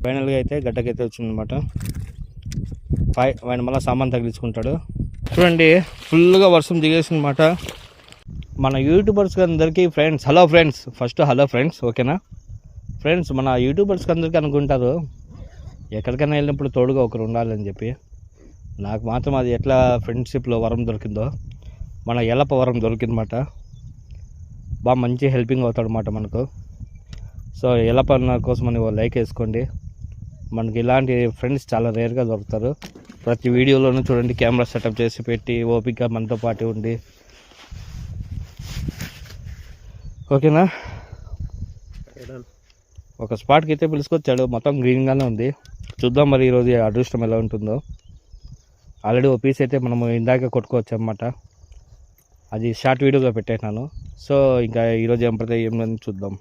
ఫైనల్గా అయితే గడ్డకైతే వచ్చిందనమాట. ఆయన మళ్ళీ సామాన్ తగిలించుకుంటాడు. చూడండి ఫుల్గా వర్షం దిగేసిందన్నమాట. మన యూట్యూబర్స్కి అందరికీ friends, hello friends, first hello friends, ఓకేనా ఫ్రెండ్స్. మన యూట్యూబర్స్కి అందరికీ అనుకుంటారు ఎక్కడికైనా వెళ్ళినప్పుడు తోడుగా ఒకరు ఉండాలని చెప్పి. నాకు మాత్రం అది ఎట్లా ఫ్రెండ్షిప్లో వరం దొరికిందో మన ఎల్లప్ప వరం దొరికిందన్నమాట. బాగా మంచి హెల్పింగ్ అవుతాడు అన్నమాట మనకు. సో ఎల్లప్ప కోసం అని లైక్ వేసుకోండి. మనకి ఇలాంటి ఫ్రెండ్స్ చాలా రేర్గా దొరుకుతారు. ప్రతి వీడియోలోనూ చూడండి కెమెరా సెటప్ చేసి పెట్టి ఓపిక మనతో పాటు ఉండి, ఓకేనా. ఒక స్పాట్కి అయితే పిలుచుకొచ్చాడు, మొత్తం గ్రీన్గానే ఉంది. చూద్దాం మరి ఈరోజు అదృష్టం ఎలా ఉంటుందో. ఆల్రెడీ ఓ పీస్ అయితే మనము ఇందాక కొట్టుకోవచ్చు అన్నమాట. అది షార్ట్ వీడియోగా పెట్టేసినాను. సో ఇంకా ఈరోజు ఏం పడితే ఏమని చూద్దాం.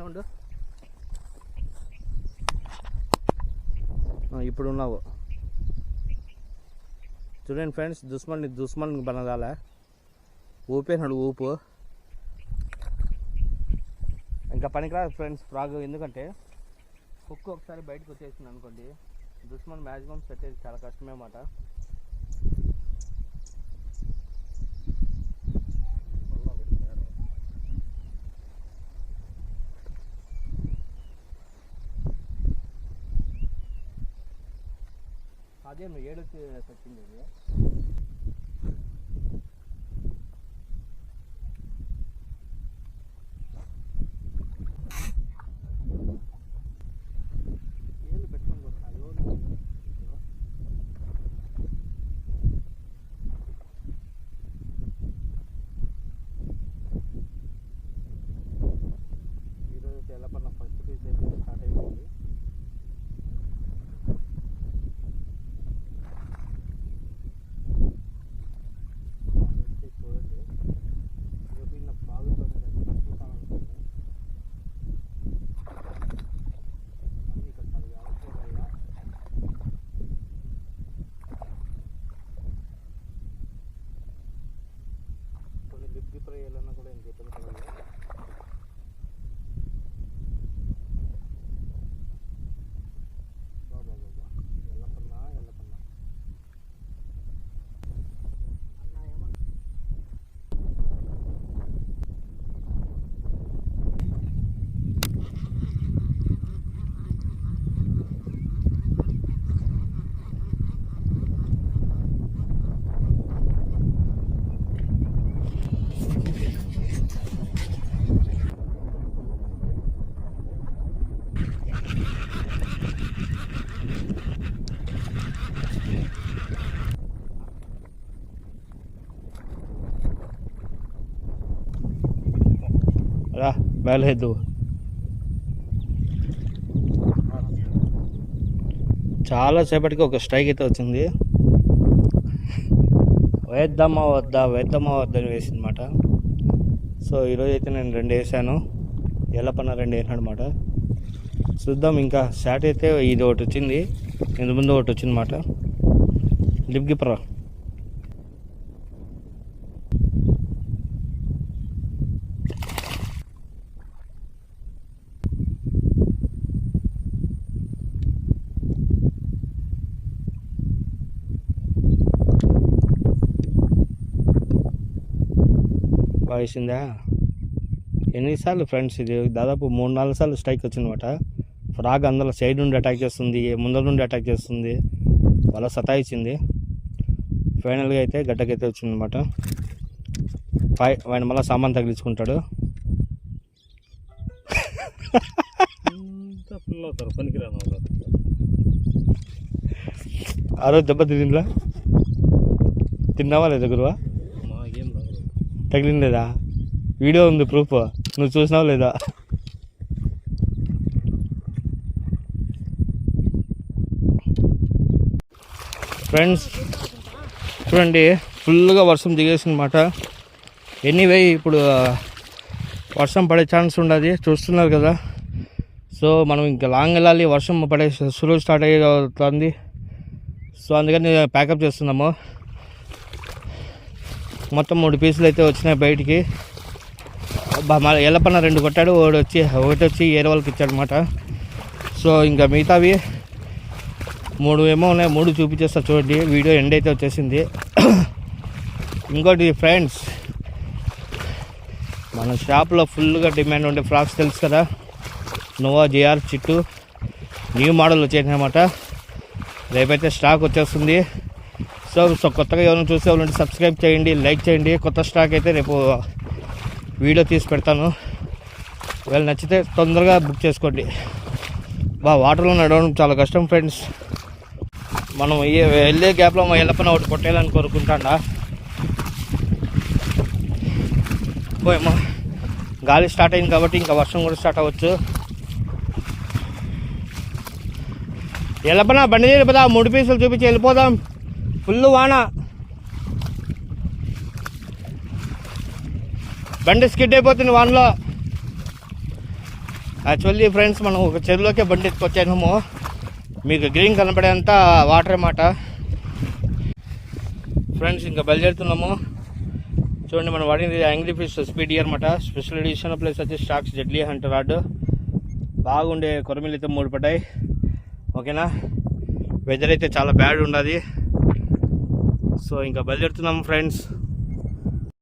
ఉండు ఇప్పుడు ఉన్నావు. చూడండి ఫ్రెండ్స్, దుస్మన్ బనదాలా ఊపేనాడు ఊపు. ఇంకా పనికిరాదు ఫ్రెండ్స్ ఫ్రాగ్. ఎందుకంటే కుక్క ఒకసారి బయటకు వచ్చేసింది అనుకోండి, దుస్మన్ మ్యాక్సిమం సెట్ అయ్యేది చాలా కష్టమే అన్నమాట. అదే నువ్వు ఏడొచ్చి వచ్చింది ఇది. ఏళ్ళు పెట్టుకొని పోతున్నా ఈరోజు ఎలా పడిన ఫస్ట్ పీస్ అయితే స్టార్ట్ అయిపోయింది. వేయాలన్నా కూడా ఇంక ఇబ్బంది పడాలి. బాబా ఎల్లపన్నా రా బయలుదేరు. చాలాసేపటికి ఒక స్ట్రైక్ అయితే వచ్చింది. వేద్దామా వద్దా అని వేసిందన్నమాట. సో ఈరోజు అయితే నేను 2 వేసాను, ఎల్లపన్న 2 వేసాను అనమాట. చూద్దాం. ఇంకా షాట్ అయితే ఇది ఒకటి వచ్చింది, ఇంత ముందు ఒకటి వచ్చిందన్నమాట. లిప్ గిప్పరా వేసిందా ఎన్నిసార్లు ఫ్రెండ్స్, ఇది దాదాపు 3-4 సార్లు స్ట్రైక్ వచ్చిందన్నమాట. ఫ్రాగ్ అందులో సైడ్ నుండి అటాక్ చేస్తుంది, ముందర నుండి అటాక్ చేస్తుంది, వాళ్ళ సతాయించింది. ఫైనల్గా అయితే గడ్డకైతే వచ్చిందన్నమాట. వాడిని మళ్ళీ సామాన్ తగిలించుకుంటాడు. ఆ రోజు దెబ్బ తిందా, తిన్నావా లేదా గురువా? తగిలిందేదా? వీడియో ఉంది, ప్రూఫ్. నువ్వు చూసినావా లేదా? ఫ్రెండ్స్ చూడండి, ఫుల్గా వర్షం దిగేసిందన్నమాట. ఎనీవే ఇప్పుడు వర్షం పడే ఛాన్స్ ఉండదు, చూస్తున్నారు కదా. సో మనం ఇంకా లాంగ్ వెళ్ళాలి, వర్షం పడే సులువు స్టార్ట్ అవుతుంది. సో అందుకని ప్యాకప్ చేస్తున్నాము. మొత్తం 3 పీసులు అయితే వచ్చినాయి బయటికి. ఎల్లపన్న 2 కొట్టాడు, ఒకటి వచ్చి ఏరే వాళ్ళకి ఇచ్చాడు అనమాట. సో ఇంకా మిగతావి 3 ఏమో ఉన్నాయి, 3 చూపించేస్తా చూడండి. వీడియో ఎండ్ అయితే వచ్చేసింది. ఇంకోటి ఫ్రెండ్స్, మన షాప్లో ఫుల్గా డిమాండ్ ఉండే ఫ్రాక్స్ తెలుసు కదా, నోవా JR చిట్టు న్యూ మోడల్ వచ్చేసినమాట. రేపైతే స్టాక్ వచ్చేస్తుంది. సో కొత్తగా ఎవరైనా చూసే వాళ్ళంటే సబ్స్క్రైబ్ చేయండి, లైక్ చేయండి. కొత్త స్టాక్ అయితే రేపు వీడియో తీసి పెడతాను. ఒకవేళ నచ్చితే తొందరగా బుక్ చేసుకోండి. వాటర్లో నడవడం చాలా కష్టం ఫ్రెండ్స్. మనం వెళ్ళే గ్యాప్లో మా ఎల్లపన ఒకటి కొట్టేయాలని కోరుకుంటాడా. పోయేమో గాలి స్టార్ట్ అయింది కాబట్టి ఇంకా వర్షం కూడా స్టార్ట్ అవ్వచ్చు. ఎల్లపన బండి వెళ్ళిపోదా, 3 పీసులు చూపించి వెళ్ళిపోదాం. ఫుల్ వాన, బండి స్కిడ్ అయిపోతుంది వానలో. యాక్చువల్లీ ఫ్రెండ్స్, మనం ఒక చెరువులోకే బండి ఎత్తుకొచ్చాము. మీకు గ్రీన్ కనపడేంత వాటర్ అన్నమాట. ఫ్రెండ్స్ ఇంకా బయలుదేరుతున్నాము. చూడండి, మనం వాడింది యాంగ్లీ ఫిష్ స్పీడ్ అనమాట. స్పెషల్ ఎడిషన్ ప్లస్ వచ్చి స్టాక్స్ డెడ్లీ హంటర్ రాడ్. బాగుండే కొరమీలు అయితే 3 పడ్డాయి. ఓకేనా, వెదర్ అయితే చాలా బ్యాడ్ ఉండదు. సో ఇంకా బయలుదేరుతున్నాము ఫ్రెండ్స్.